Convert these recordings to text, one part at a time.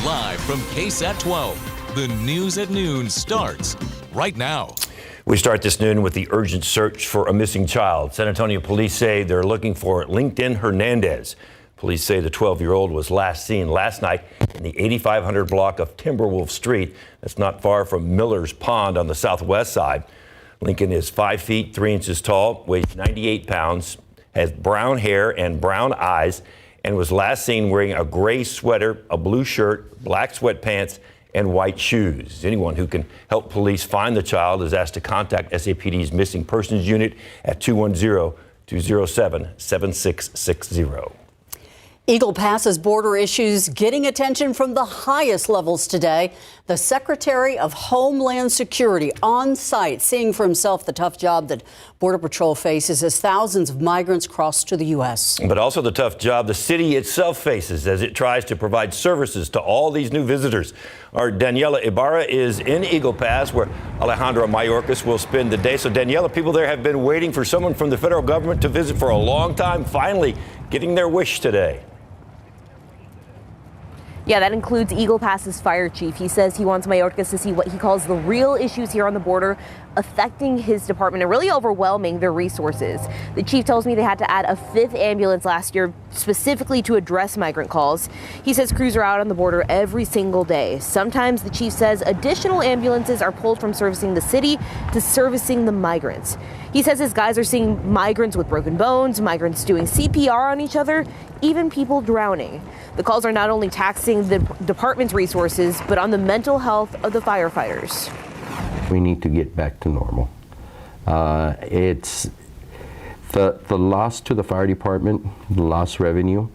Live from KSAT12, the news at noon starts right now. We start this noon with the urgent search for a missing child. San Antonio police say they're looking for LinkedIn Hernandez. Police say the 12-year-old was last seen last night in the 8500 block of Timberwolf Street. That's not far from Miller's Pond on the southwest side. Lincoln is 5 feet 3 inches tall, weighs 98 pounds, has brown hair and brown eyes, and was last seen wearing a gray sweater, a blue shirt, black sweatpants, and white shoes. Anyone who can help police find the child is asked to contact SAPD's Missing Persons Unit at 210-207-7660. Eagle Pass's border issues getting attention from the highest levels today. The Secretary of Homeland Security on site, seeing for himself the tough job that Border Patrol faces as thousands of migrants cross to the U.S. But also the tough job the city itself faces as it tries to provide services to all these new visitors. Our Daniela Ibarra is in Eagle Pass, where Alejandro Mayorkas will spend the day. So, Daniela, people there have been waiting for someone from the federal government to visit for a long time, finally getting their wish today. Yeah, that includes Eagle Pass's fire chief. He says he wants Mayorkas to see what he calls the real issues here on the border affecting his department and really overwhelming their resources. The chief tells me they had to add a 5th ambulance last year specifically to address migrant calls. He says crews are out on the border every single day. Sometimes, the chief says, additional ambulances are pulled from servicing the city to servicing the migrants. He says his guys are seeing migrants with broken bones, migrants doing CPR on each other, even people drowning. The calls are not only taxing the department's resources, but on the mental health of the firefighters. We need to get back to normal. It's the loss to the fire department, the lost revenue,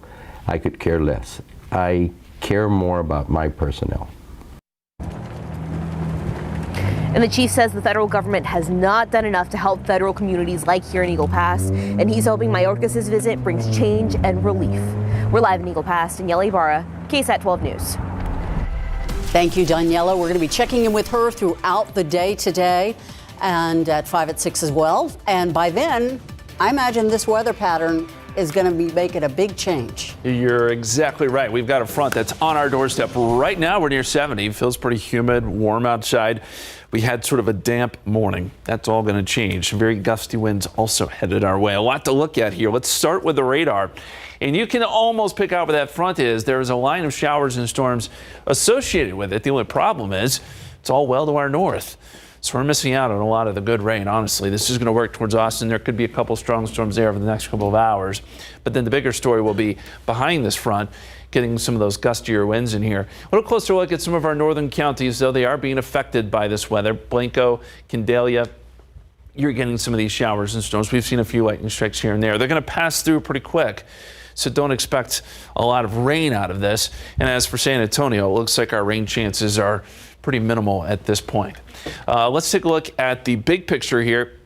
I could care less. I care more about my personnel. And the chief says the federal government has not done enough to help federal communities like here in Eagle Pass, and he's hoping Mayorkas' visit brings change and relief. We're live in Eagle Pass. Daniela Ibarra, KSAT12 News. Thank you, Daniela. We're going to be checking in with her throughout the day today and at 5 at 6 as well. And by then, I imagine this weather pattern is going to be making a big change. You're exactly right. We've got a front that's on our doorstep right now. We're near 70. It feels pretty humid, warm outside. We had sort of a damp morning. That's all going to change. Very gusty winds also headed our way. A lot to look at here. Let's start with the radar. And you can almost pick out where that front is. There is a line of showers and storms associated with it. The only problem is it's all well to our north. So we're missing out on a lot of the good rain, honestly. This is going to work towards Austin. There could be a couple strong storms there over the next couple of hours. But then the bigger story will be behind this front, getting some of those gustier winds in here. A little closer look at some of our northern counties, though. They are being affected by this weather. Blanco, Candelia, you're getting some of these showers and storms. We've seen a few lightning strikes here and there. They're going to pass through pretty quick, so don't expect a lot of rain out of this. And as for San Antonio, it looks like our rain chances are pretty minimal at this point. Let's take a look at the big picture here,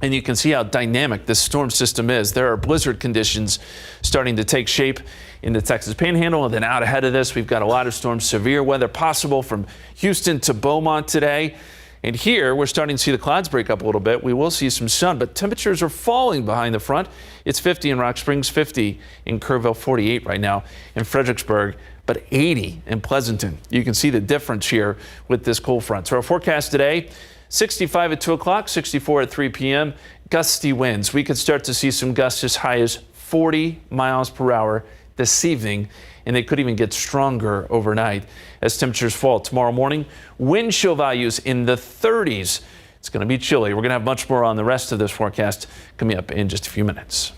and you can see how dynamic this storm system is. There are blizzard conditions starting to take shape in the Texas Panhandle, and then out ahead of this, we've got a lot of storms, severe weather possible from Houston to Beaumont today. And here, we're starting to see the clouds break up a little bit. We will see some sun, but temperatures are falling behind the front. It's 50 in Rock Springs, 50 in Kerrville, 48 right now in Fredericksburg, but 80 in Pleasanton. You can see the difference here with this cold front. So our forecast today, 65 at 2 o'clock, 64 at 3 p.m. Gusty winds. We could start to see some gusts as high as 40 miles per hour this evening, and they could even get stronger overnight as temperatures fall. Tomorrow morning, wind chill values in the 30s. It's going to be chilly. We're going to have much more on the rest of this forecast coming up in just a few minutes.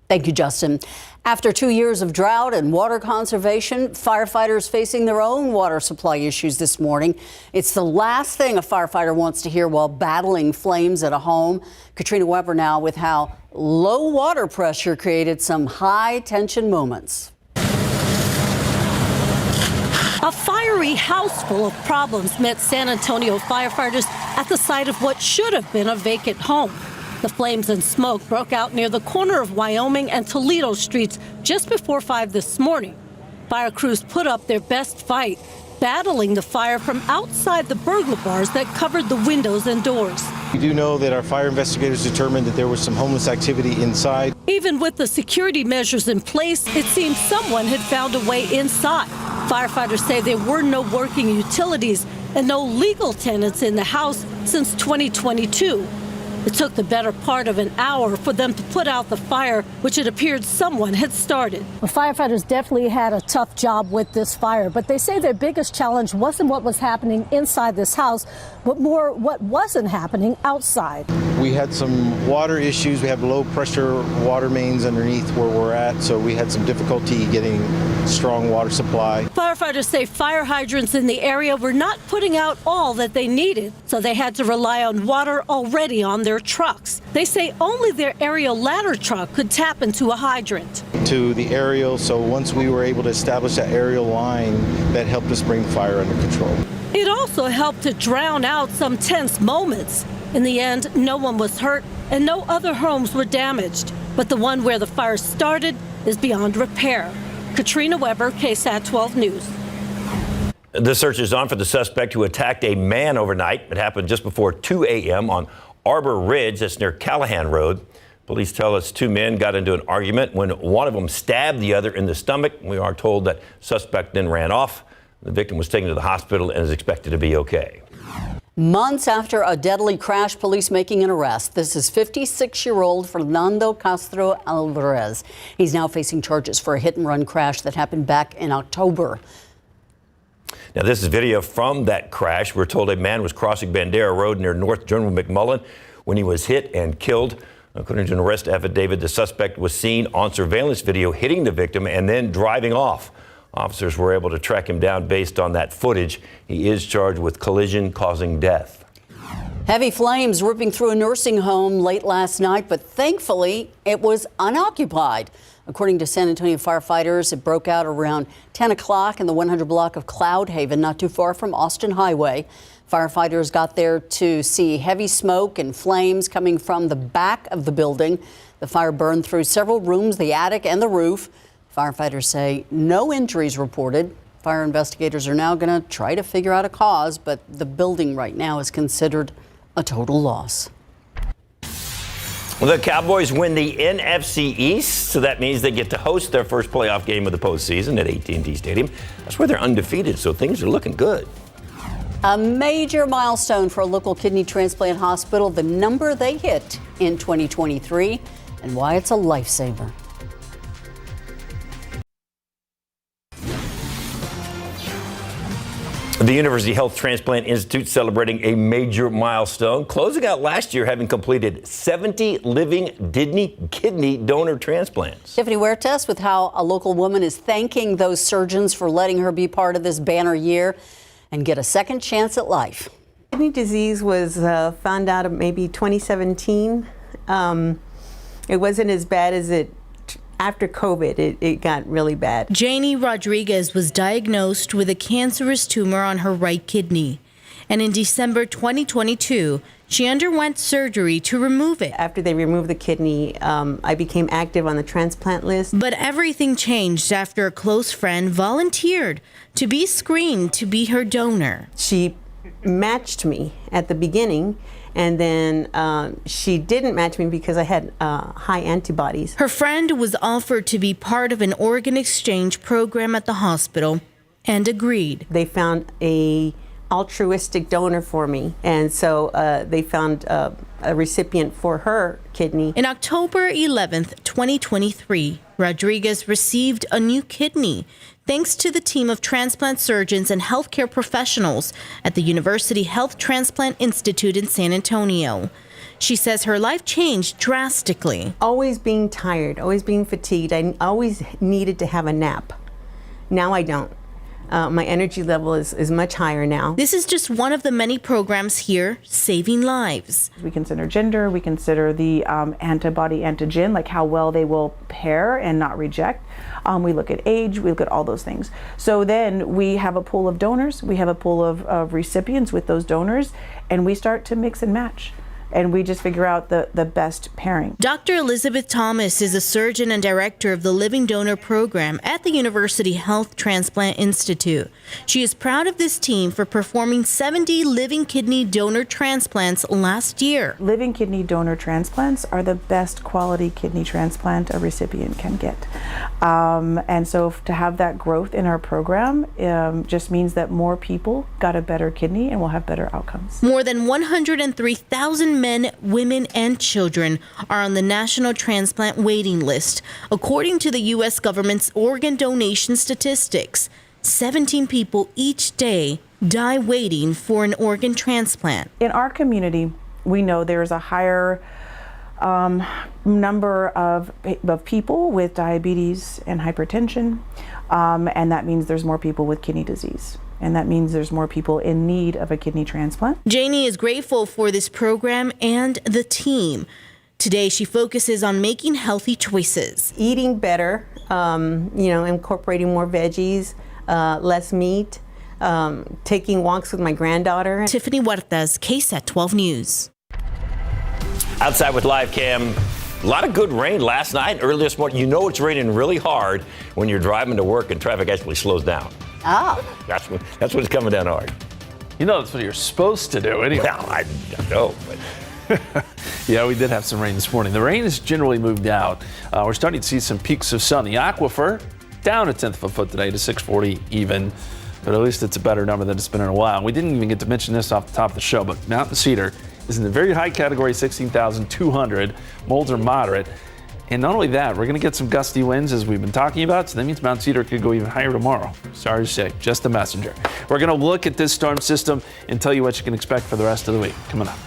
Thank you, Justin. After 2 years of drought and water conservation, firefighters facing their own water supply issues this morning. It's the last thing a firefighter wants to hear while battling flames at a home. Katrina Weber now with how low water pressure created some high tension moments. A fiery house full of problems met San Antonio firefighters at the site of what should have been a vacant home. The flames and smoke broke out near the corner of Wyoming and Toledo streets just before 5 this morning. Fire crews put up their best fight, battling the fire from outside the burglar bars that covered the windows and doors. We do know that our fire investigators determined that there was some homeless activity inside. Even with the security measures in place, it seemed someone had found a way inside. Firefighters say there were no working utilities and no legal tenants in the house since 2022. It took the better part of an hour for them to put out the fire, which it appeared someone had started. Well, firefighters definitely had a tough job with this fire, but they say their biggest challenge wasn't what was happening inside this house, but more what wasn't happening outside. We had some water issues. We have low pressure water mains underneath where we're at, so we had some difficulty getting strong water supply. Firefighters say fire hydrants in the area were not putting out all that they needed, so they had to rely on water already on their trucks. They say only their aerial ladder truck could tap into a hydrant. To the aerial, so once we were able to establish that aerial line, that helped us bring fire under control. It also helped to drown out some tense moments. In the end, no one was hurt and no other homes were damaged. But the one where the fire started is beyond repair. Katrina Weber, KSAT12 News. The search is on for the suspect who attacked a man overnight. It happened just before 2 a.m. on Arbor Ridge, that's near Callahan Road. Police tell us two men got into an argument when one of them stabbed the other in the stomach. We are told that suspect then ran off. The victim was taken to the hospital and is expected to be okay. Months after a deadly crash, police making an arrest. This is 56-year-old Fernando Castro Alvarez. He's now facing charges for a hit-and-run crash that happened back in October. Now, this is video from that crash. We're told a man was crossing Bandera Road near North General McMullen when he was hit and killed. According to an arrest affidavit, the suspect was seen on surveillance video hitting the victim and then driving off. Officers were able to track him down based on that footage. He is charged with collision causing death. Heavy flames ripping through a nursing home late last night, but thankfully it was unoccupied. According to San Antonio firefighters, it broke out around 10 o'clock in the 100 block of Cloud Haven, not too far from Austin Highway. Firefighters got there to see heavy smoke and flames coming from the back of the building. The fire burned through several rooms, the attic and the roof. Firefighters say no injuries reported. Fire investigators are now going to try to figure out a cause, but the building right now is considered a total loss. The Cowboys win the NFC East, so that means they get to host their first playoff game of the postseason at AT&T Stadium. That's where they're undefeated, so things are looking good. A major milestone for a local kidney transplant hospital, the number they hit in 2023, and why it's a lifesaver. The University Health Transplant Institute celebrating a major milestone, closing out last year having completed 70 living kidney donor transplants. Tiffany Huertas with how a local woman is thanking those surgeons for letting her be part of this banner year and get a second chance at life. Kidney disease was found out of maybe 2017. It wasn't as bad as it after COVID, it got really bad. Janie Rodriguez was diagnosed with a cancerous tumor on her right kidney. And in December 2022, she underwent surgery to remove it. After they removed the kidney, I became active on the transplant list. But everything changed after a close friend volunteered to be screened to be her donor. She matched me at the beginning, and then she didn't match me because I had high antibodies. Her friend was offered to be part of an organ exchange program at the hospital and agreed. They found a altruistic donor for me, and so they found a recipient for her kidney. In October 11th, 2023, Rodriguez received a new kidney thanks to the team of transplant surgeons and healthcare professionals at the University Health Transplant Institute in San Antonio. She says her life changed drastically. Always being tired, always being fatigued. I always needed to have a nap. Now I don't. My energy level is much higher now. This is just one of the many programs here saving lives. We consider gender, we consider the antibody antigen, like how well they will pair and not reject. We look at age, we look at all those things. So then we have a pool of donors, we have a pool of recipients with those donors, and we start to mix and match. and we just figure out the best pairing. Dr. Elizabeth Thomas is a surgeon and director of the Living Donor Program at the University Health Transplant Institute. She is proud of this team for performing 70 living kidney donor transplants last year. Living kidney donor transplants are the best quality kidney transplant a recipient can get. And so to have that growth in our program just means that more people got a better kidney and will have better outcomes. More than 103,000 men, women, and children are on the national transplant waiting list, according to the U.S. government's organ donation statistics. 17 people each day die waiting for an organ transplant. In our community, we know there's a higher number of people with diabetes and hypertension, and that means there's more people with kidney disease. And that means there's more people in need of a kidney transplant. Janie is grateful for this program and the team. Today, she focuses on making healthy choices. Eating better, incorporating more veggies, less meat, taking walks with my granddaughter. Tiffany Huertas, KSAT12 News. Outside with live cam. A lot of good rain last night, early this morning. You know it's raining really hard when you're driving to work and traffic actually slows down. Oh. That's when it's coming down hard. You know, that's what you're supposed to do anyway. Well, I know, but yeah, we did have some rain this morning. The rain has generally moved out. We're starting to see some peaks of sun. The aquifer down a tenth of a foot today to 640 even, but at least it's a better number than it's been in a while. We didn't even get to mention this off the top of the show, but Mountain Cedar is in the very high category, 16,200. Molds are moderate. And not only that, we're going to get some gusty winds as we've been talking about, so that means Mount Cedar could go even higher tomorrow. Sorry to say, just a messenger. We're going to look at this storm system and tell you what you can expect for the rest of the week. Coming up.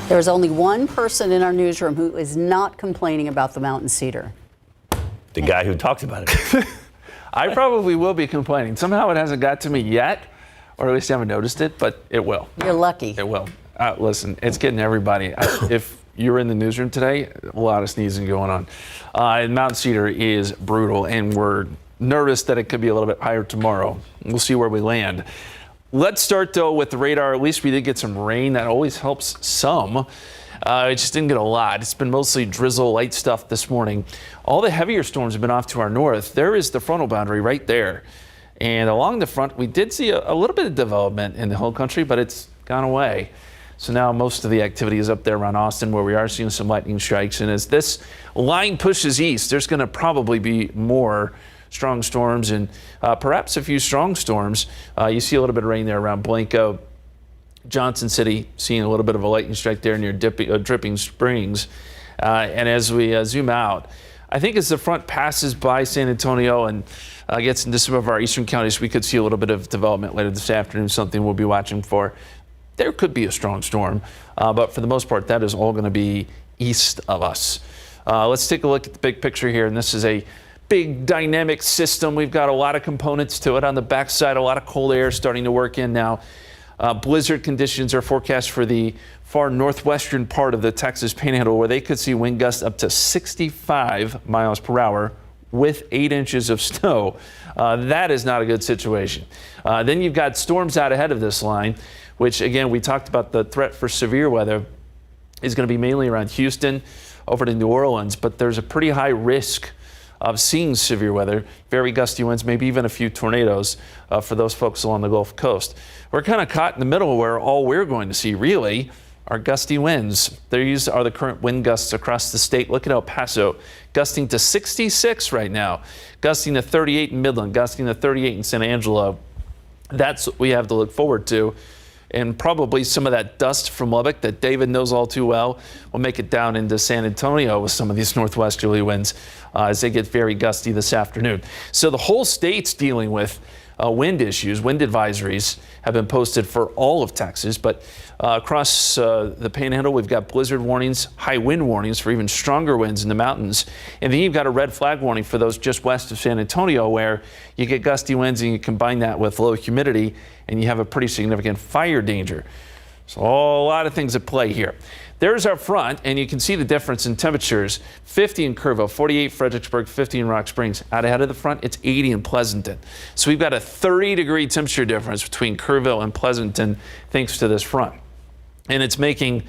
There's only one person in our newsroom who is not complaining about the Mountain Cedar. The guy who talks about it. I probably will be complaining. Somehow it hasn't got to me yet, or at least I haven't noticed it, but it will. You're lucky. It will. Listen, it's getting everybody. If you're in the newsroom today, a lot of sneezing going on. And Mountain Cedar is brutal, and we're nervous that it could be a little bit higher tomorrow. We'll see where we land. Let's start, though, with the radar. At least we did get some rain. That always helps some. It just didn't get a lot. It's been mostly drizzle, light stuff this morning. All the heavier storms have been off to our north. There is the frontal boundary right there. And along the front, we did see a little bit of development in the whole country, but it's gone away. So now most of the activity is up there around Austin, where we are seeing some lightning strikes. And as this line pushes east, there's going to probably be more strong storms and perhaps a few strong storms. You see a little bit of rain there around Blanco, Johnson City, seeing a little bit of a lightning strike there near Dripping Springs. And as we zoom out, I think as the front passes by San Antonio and gets into some of our eastern counties, we could see a little bit of development later this afternoon, something we'll be watching for. There could be a strong storm, but for the most part, that is all going to be east of us. Let's take a look at the big picture here, and this is a big dynamic system. We've got a lot of components to it. On the backside, a lot of cold air starting to work in now. Blizzard conditions are forecast for the far northwestern part of the Texas Panhandle, where they could see wind gusts up to 65 miles per hour with 8 inches of snow. That is not a good situation. Then you've got storms out ahead of this line, which, again, we talked about the threat for severe weather is going to be mainly around Houston over to New Orleans, but there's a pretty high risk of seeing severe weather, very gusty winds, maybe even a few tornadoes for those folks along the Gulf Coast. We're kind of caught in the middle where all we're going to see really are gusty winds. These are the current wind gusts across the state. Look at El Paso, gusting to 66 right now, gusting to 38 in Midland, gusting to 38 in San Angelo. That's what we have to look forward to. And probably some of that dust from Lubbock that David knows all too well will make it down into San Antonio with some of these northwesterly winds as they get very gusty this afternoon. So the whole state's dealing with wind issues. Wind advisories have been posted for all of Texas, but across the Panhandle, we've got blizzard warnings, high wind warnings for even stronger winds in the mountains. And then you've got a red flag warning for those just west of San Antonio, where you get gusty winds and you combine that with low humidity and you have a pretty significant fire danger. So a lot of things at play here. there's our front, and you can see the difference in temperatures. 50 in Kerrville, 48 Fredericksburg, 50 in Rock Springs. Out ahead of the front, it's 80 in Pleasanton. So we've got a 30-degree temperature difference between Kerrville and Pleasanton thanks to this front. And it's making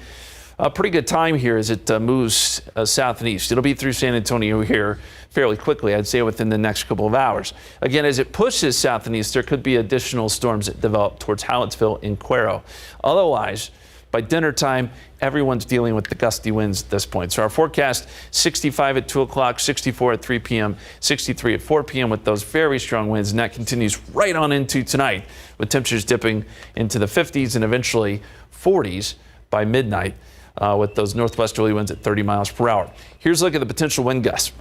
a pretty good time here as it moves south and east. It'll be through San Antonio here fairly quickly, I'd say within the next couple of hours. Again, as it pushes south and east, there could be additional storms that develop towards Hallettsville and Cuero. Otherwise, by dinner time, everyone's dealing with the gusty winds at this point. So our forecast, 65 at 2 o'clock, 64 at 3 p.m., 63 at 4 p.m. with those very strong winds. And that continues right on into tonight with temperatures dipping into the 50s and eventually 40s by midnight with those northwesterly winds at 30 miles per hour. Here's a look at the potential wind gusts.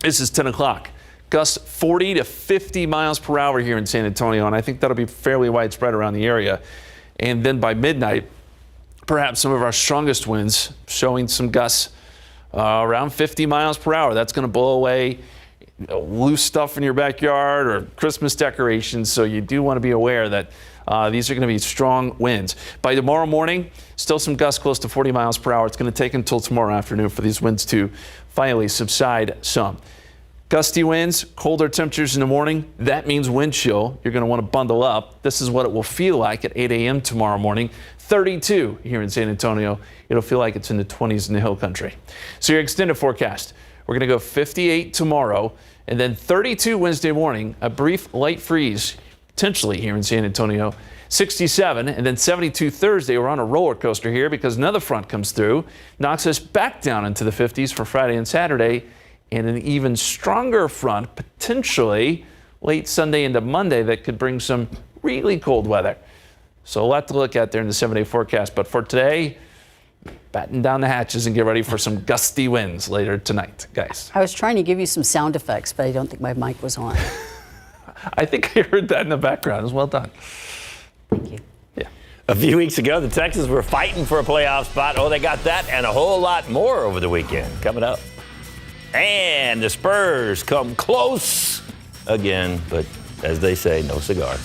This is 10 o'clock. Gusts 40 to 50 miles per hour here in San Antonio. And I think that'll be fairly widespread around the area. And then by midnight, perhaps some of our strongest winds showing some gusts around 50 miles per hour. That's going to blow away loose stuff in your backyard or Christmas decorations. So you do want to be aware that these are going to be strong winds. By tomorrow morning, still some gusts close to 40 miles per hour. It's going to take until tomorrow afternoon for these winds to finally subside some. Gusty winds, colder temperatures in the morning. That means wind chill. You're going to want to bundle up. This is what it will feel like at 8 a.m. tomorrow morning. 32 here in San Antonio. It'll feel like it's in the 20s in the hill country. So your extended forecast. We're going to go 58 tomorrow and then 32 Wednesday morning. A brief light freeze potentially here in San Antonio. 67 and then 72 Thursday. We're on a roller coaster here because another front comes through, knocks us back down into the 50s for Friday and Saturday. And an even stronger front, potentially late Sunday into Monday, that could bring some really cold weather. So a lot to look at there in the 7-day forecast. But for today, batten down the hatches and get ready for some gusty winds later tonight, guys. I was trying to give you some sound effects, but I don't think my mic was on. I think I heard that in the background. It was well done. Thank you. Yeah. A few weeks ago, the Texans were fighting for a playoff spot. Oh, they got that and a whole lot more over the weekend. Coming up. And the Spurs come close again, but as they say, no cigar.